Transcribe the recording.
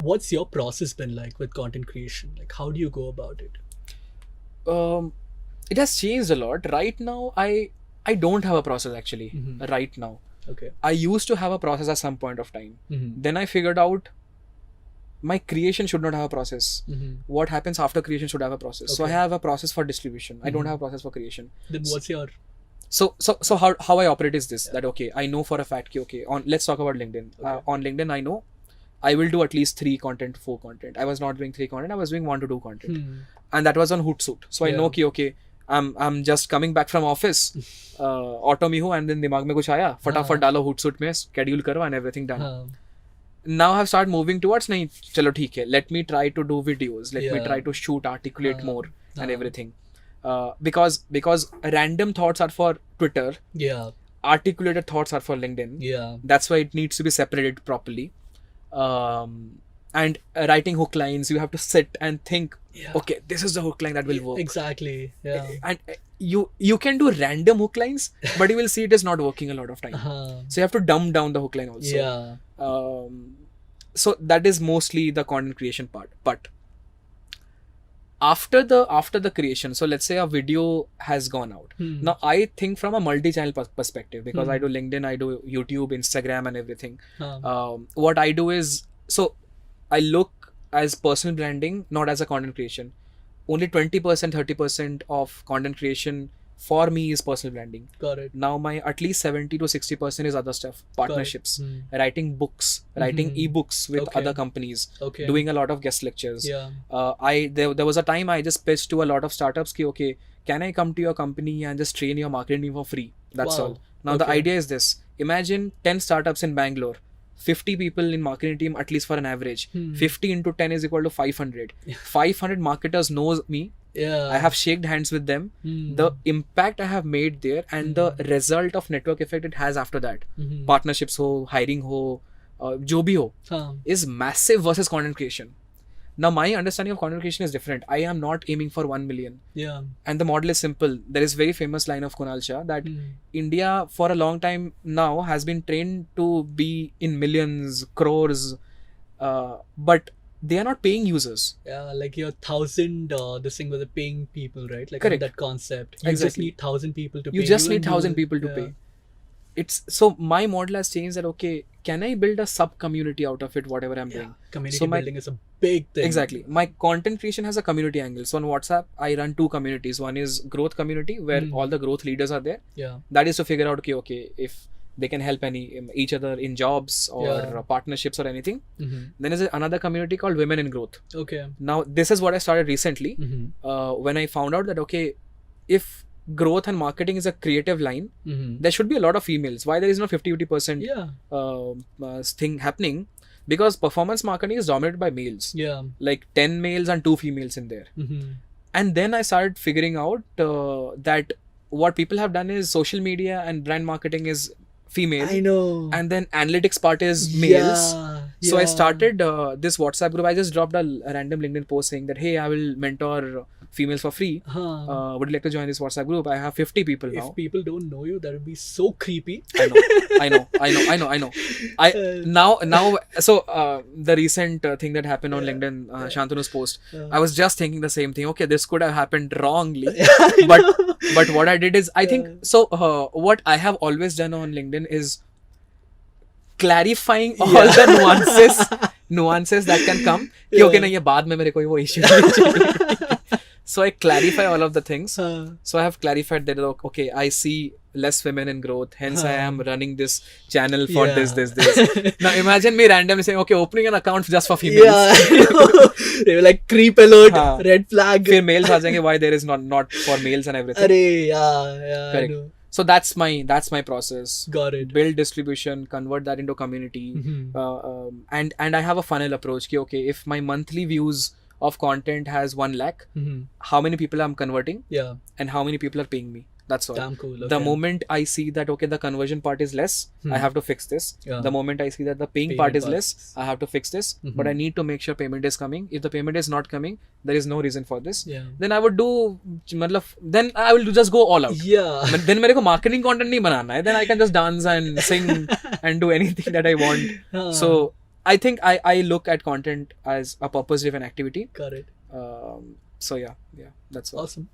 what's your process been like with content creation? Like, how do you go about it? It has changed a lot. Right now, I don't have a process actually. Right now, Okay. I used to have a process at some point of time. Mm-hmm. Then I figured out my creation should not have a process. Mm-hmm. What happens after creation should have a process. So I Okay. have a process for distribution. I don't have a process for creation. Then what's your... So how I operate is this, that okay, I know for a fact let's talk about LinkedIn. On LinkedIn, I know I will do at least 3 content, 4 content. I was not doing 3 content, I was doing 1 to 2 content. And that was on Hootsuite. So I know कि okay, I'm just coming back from office, auto में हूँ, and then दिमाग में कुछ आया, फटाफट डालो Hootsuite में, schedule करो and everything done. Now I've started moving towards नहीं, चलो ठीक है, let me try to do videos, let me try to shoot, articulate more and everything. Because random thoughts are for Twitter, articulated thoughts are for LinkedIn. That's why it needs to be separated properly. And writing hook lines, you have to sit and think, okay, this is the hook line that will work. Exactly. And you can do random hook lines, but you will see it is not working a lot of time. So you have to dumb down the hook line also. So that is mostly the content creation part. But after the creation, so let's say a video has gone out. Now I think from a multi-channel perspective, because I do LinkedIn, I do YouTube, Instagram and everything. What I do is, so I look as personal branding, not as a content creation. Only 20%, 30% of content creation for me is personal branding. Got it. Now my at least 70 to 60% is other stuff, partnerships, writing books, writing ebooks with other companies, doing a lot of guest lectures. There was a time I just pitched to a lot of startups ki, okay, can I come to your company and just train your marketing team for free? That's all. Now the idea is this: imagine 10 startups in Bangalore, 50 people in marketing team, at least for an average. 50 into 10 is equal to 500. 500 marketers knows me. I have shaked hands with them. The impact I have made there and the result of network effect it has after that, partnerships ho, hiring ho, jo bhi ho, is massive versus content creation. Now my understanding of content creation is different. I am not aiming for 1 million. And the model is simple. There is very famous line of Kunal Shah that India for a long time now has been trained to be in millions, crores, but they are not paying users. Like your 1,000, this thing with the paying people, right? Like that concept. You just need 1,000 people to pay. You just need 1,000 people to pay. So my model has changed that, okay, can I build a sub community out of it, whatever I'm doing? Community building is a big thing. Exactly. My content creation has a community angle. So on WhatsApp, I run 2 communities. One is growth community, where all the growth leaders are there. That is to figure out, okay, if they can help each other in jobs or partnerships or anything. Then there's another community called Women in Growth. Now this is what I started recently, when I found out that, okay, if growth and marketing is a creative line, there should be a lot of females. Why there is no 50% thing happening? Because performance marketing is dominated by males. Like 10 males and 2 females in there. And then I started figuring out that what people have done is social media and brand marketing is female. I know. And then analytics part is males. So I started this WhatsApp group. I just dropped a random LinkedIn post saying that, hey, I will mentor females for free. Would you like to join this WhatsApp group? I have 50 people now. If people don't know you, that would be so creepy. I know. So the recent thing that happened on LinkedIn, Shantanu's post, I was just thinking the same thing. Okay, this could have happened wrongly, but what I did is, I think so. What I have always done on LinkedIn is clarifying all the nuances that can come. Okay, na ye baad mein mere koi wo issue nahi. So I clarify all of the things. So I have clarified that, okay, I see less women in growth, hence I am running this channel for this. Now imagine me randomly saying, okay, opening an account just for females. They were like, creep alert, red flag. फिर males आ जाएंगे, why there is not for males and everything. Correct. I know. So that's my process. Got it. Build distribution, convert that into community, and I have a funnel approach. Okay, if my monthly views of content has 1 lakh, how many people I'm converting? And how many people are paying me? That's all. Damn cool. Okay. The moment I see that, okay, the conversion part is less, I have to fix this. The moment I see that the paying part is less, I have to fix this. But I need to make sure payment is coming. If the payment is not coming, there is no reason for this. Then I would do, then I will just go all out. Then मेरे को marketing content नहीं बनाना है. Then I can just dance and sing and do anything that I want. So I think I look at content as a purpose-driven activity. Got it. So yeah, that's all. Awesome.